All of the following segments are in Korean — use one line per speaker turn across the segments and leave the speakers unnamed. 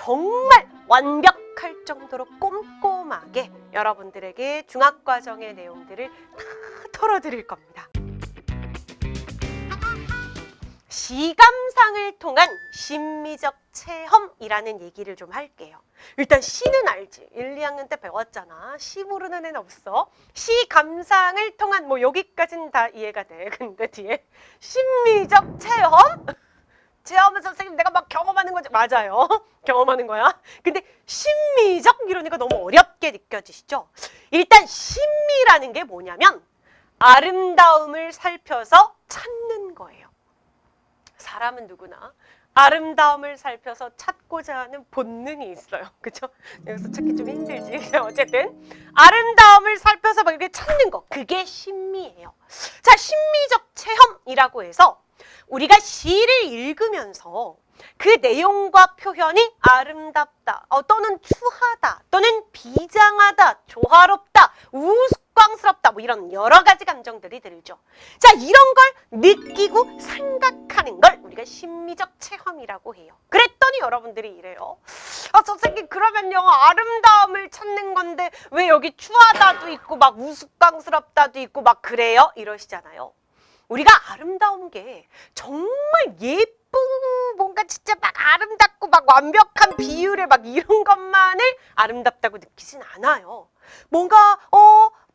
정말 완벽할 정도로 꼼꼼하게 여러분들에게 중학과정의 내용들을 다 털어드릴 겁니다. 시감상을 통한 심미적 체험이라는 얘기를 좀 할게요. 일단 시는 알지. 1, 2학년 때 배웠잖아. 시 모르는 애는 없어. 시감상을 통한 뭐 여기까지는 다 이해가 돼. 근데 뒤에 심미적 체험? 체험은 선생님 내가 막 경험하는 거지. 맞아요. 경험하는 거야. 근데 심미적 이러니까 너무 어렵게 느껴지시죠? 일단 심미라는 게 뭐냐면 아름다움을 살펴서 찾는 거예요. 사람은 누구나 아름다움을 살펴서 찾고자 하는 본능이 있어요. 그쵸? 여기서 찾기 좀 힘들지. 어쨌든 아름다움을 살펴서 막 이렇게 찾는 거, 그게 심미예요. 자, 심미적 체험이라고 해서 우리가 시를 읽으면서 그 내용과 표현이 아름답다, 또는 추하다, 또는 비장하다, 조화롭다, 우스꽝스럽다, 뭐 이런 여러 가지 감정들이 들죠. 자, 이런 걸 느끼고 생각하는 걸 우리가 심미적 체험이라고 해요. 그랬더니 여러분들이 이래요. 선생님 그러면요 아름다움을 찾는 건데 왜 여기 추하다도 있고 막 우스꽝스럽다도 있고 막 그래요? 이러시잖아요. 우리가 아름다운 게 정말 예쁘고 뭔가 진짜 막 아름답고 막 완벽한 비율에 막 이런 것만을 아름답다고 느끼진 않아요. 뭔가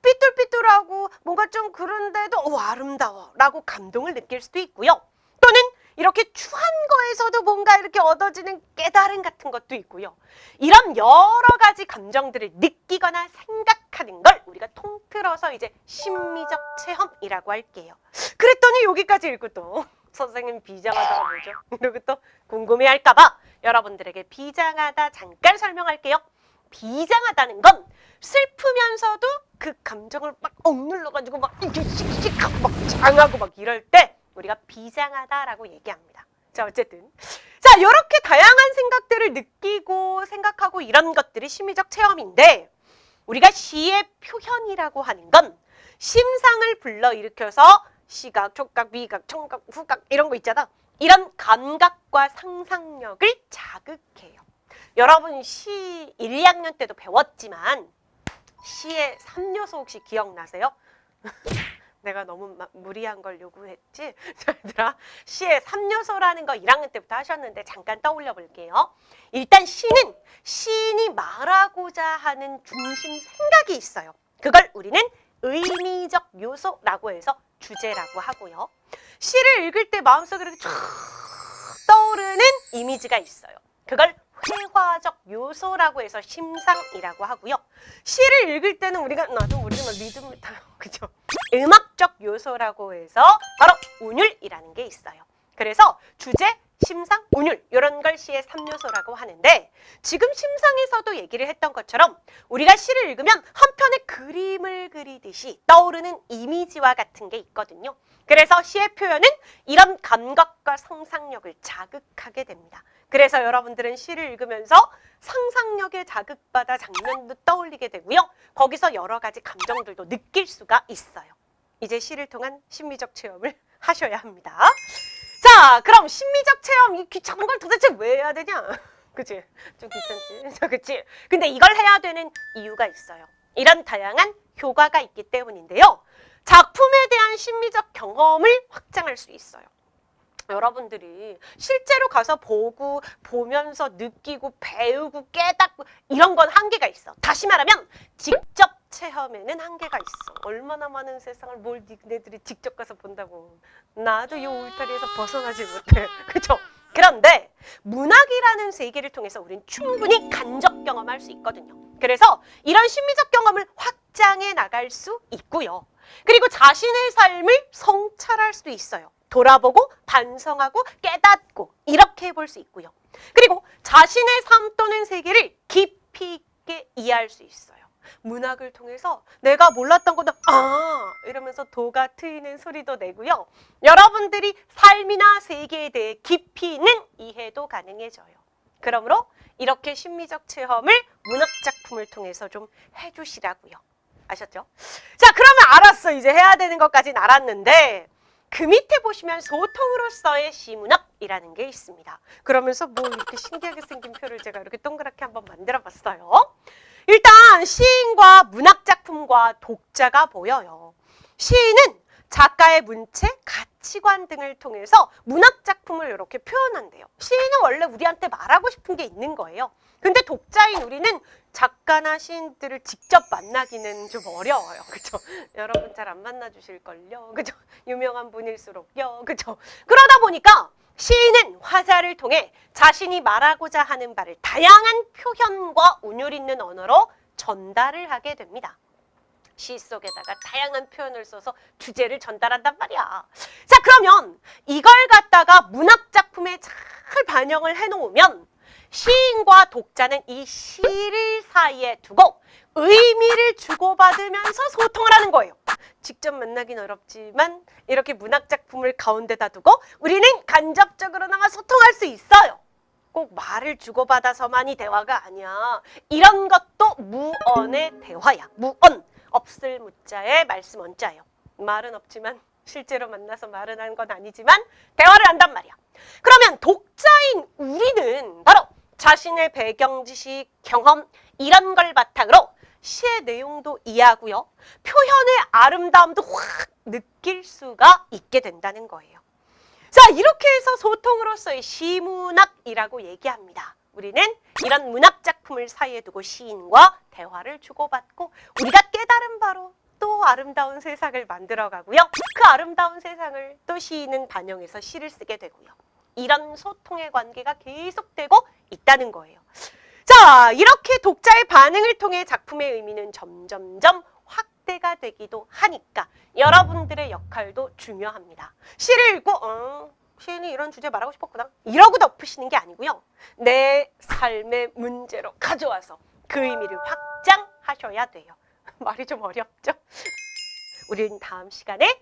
삐뚤삐뚤하고 뭔가 좀 그런데도 아름다워 라고 감동을 느낄 수도 있고요. 또는 이렇게 추한 거에서도 뭔가 이렇게 얻어지는 깨달음 같은 것도 있고요. 이런 여러 가지 감정들을 느끼거나 생각하는 걸 우리가 통틀어서 이제 심미적 체험이라고 할게요. 그랬더니 여기까지 읽고 또 선생님 비장하다가 뭐죠? 그리고 또 궁금해할까봐 여러분들에게 비장하다 잠깐 설명할게요. 비장하다는 건 슬프면서도 그 감정을 막 억눌러가지고 막 이렇게 씩씩하고 막 장하고 막 이럴 때 우리가 비장하다라고 얘기합니다. 자, 어쨌든 자, 이렇게 다양한 생각들을 느끼고 생각하고 이런 것들이 심미적 체험인데 우리가 시의 표현이라고 하는 건 심상을 불러일으켜서 시각, 촉각, 미각, 청각, 후각 이런 거 있잖아. 이런 감각과 상상력을 자극해요. 여러분 시 1, 2학년 때도 배웠지만 시의 3요소 혹시 기억나세요? 내가 너무 무리한 걸 요구했지? 자, 얘들아, 시의 3요소라는 거 1학년 때부터 하셨는데 잠깐 떠올려 볼게요. 일단 시는 시인이 말하고자 하는 중심 생각이 있어요. 그걸 우리는 의미적 요소라고 해서 주제라고 하고요. 시를 읽을 때 마음속에 이렇게 쫙 떠오르는 이미지가 있어요. 그걸 회화적 요소라고 해서 심상이라고 하고요. 시를 읽을 때는 우리가 나도 모르지만 리듬을 타요. 그죠? 음악적 요소라고 해서 바로 운율이라는 게 있어요. 그래서 주제, 심상, 운율 이런 걸 시의 3요소라고 하는데 지금 심상에서도 얘기를 했던 것처럼 우리가 시를 읽으면 한 편의 그림을 그리듯이 떠오르는 이미지와 같은 게 있거든요. 그래서 시의 표현은 이런 감각과 상상력을 자극하게 됩니다. 그래서 여러분들은 시를 읽으면서 상상력에 자극받아 장면도 떠올리게 되고요. 거기서 여러 가지 감정들도 느낄 수가 있어요. 이제 시를 통한 심미적 체험을 하셔야 합니다. 자, 그럼 심미적 체험, 이 귀찮은 걸 도대체 왜 해야 되냐? 그치? 좀 귀찮지? 그치? 근데 이걸 해야 되는 이유가 있어요. 이런 다양한 효과가 있기 때문인데요. 작품에 대한 심미적 경험을 확장할 수 있어요. 여러분들이 실제로 가서 보고 보면서 느끼고 배우고 깨닫고 이런 건 한계가 있어. 다시 말하면 직접 체험에는 한계가 있어. 얼마나 많은 세상을 뭘 니네들이 직접 가서 본다고. 나도 이 울타리에서 벗어나지 못해. 그죠? 그런데 문학이라는 세계를 통해서 우린 충분히 간접 경험할 수 있거든요. 그래서 이런 심미적 경험을 확장해 나갈 수 있고요. 그리고 자신의 삶을 성찰할 수도 있어요. 돌아보고 반성하고 깨닫고 이렇게 해볼 수 있고요. 그리고 자신의 삶 또는 세계를 깊이 있게 이해할 수 있어요. 문학을 통해서 내가 몰랐던 것도 이러면서 도가 트이는 소리도 내고요. 여러분들이 삶이나 세계에 대해 깊이 있는 이해도 가능해져요. 그러므로 이렇게 심미적 체험을 문학 작품을 통해서 좀 해주시라고요. 아셨죠? 자, 그러면 알았어. 이제 해야 되는 것까지는 알았는데 그 밑에 보시면 소통으로서의 시문학 문학이라는 게 있습니다. 그러면서 뭐 이렇게 신기하게 생긴 표를 제가 이렇게 동그랗게 한번 만들어 봤어요. 일단 시인과 문학작품과 독자가 보여요. 시인은 작가의 문체, 가치관 등을 통해서 문학작품을 이렇게 표현한대요. 시인은 원래 우리한테 말하고 싶은 게 있는 거예요. 근데 독자인 우리는 작가나 시인들을 직접 만나기는 좀 어려워요. 그죠? 여러분 잘 안 만나 주실걸요. 그죠? 유명한 분일수록요. 그죠? 그러다 보니까 시인은 화자를 통해 자신이 말하고자 하는 바를 다양한 표현과 운율 있는 언어로 전달을 하게 됩니다. 시 속에다가 다양한 표현을 써서 주제를 전달한단 말이야. 자, 그러면 이걸 갖다가 문학작품에 잘 반영을 해놓으면 시인과 독자는 이 시를 사이에 두고 의미를 주고받으면서 소통을 하는 거예요. 직접 만나긴 어렵지만 이렇게 문학작품을 가운데다 두고 우리는 간접적으로나마 소통할 수 있어요. 꼭 말을 주고받아서만이 대화가 아니야. 이런 것도 무언의 대화야. 무언. 없을 무자에 말씀 원자예요. 말은 없지만 실제로 만나서 말은 한 건 아니지만 대화를 한단 말이야. 그러면 독자인 우리는 바로 자신의 배경 지식, 경험 이런 걸 바탕으로 시의 내용도 이해하고요. 표현의 아름다움도 확 느낄 수가 있게 된다는 거예요. 자, 이렇게 해서 소통으로서의 시문학이라고 얘기합니다. 우리는 이런 문학작품을 사이에 두고 시인과 대화를 주고받고 우리가 깨달은 바로 또 아름다운 세상을 만들어가고요. 그 아름다운 세상을 또 시인은 반영해서 시를 쓰게 되고요. 이런 소통의 관계가 계속되고 있다는 거예요. 자, 이렇게 독자의 반응을 통해 작품의 의미는 점점점 확대가 되기도 하니까 여러분들의 역할도 중요합니다. 시를 읽고 시인이 이런 주제 말하고 싶었구나 이러고 덮으시는 게 아니고요. 내 삶의 문제로 가져와서 그 의미를 확장하셔야 돼요. 말이 좀 어렵죠? 우리는 다음 시간에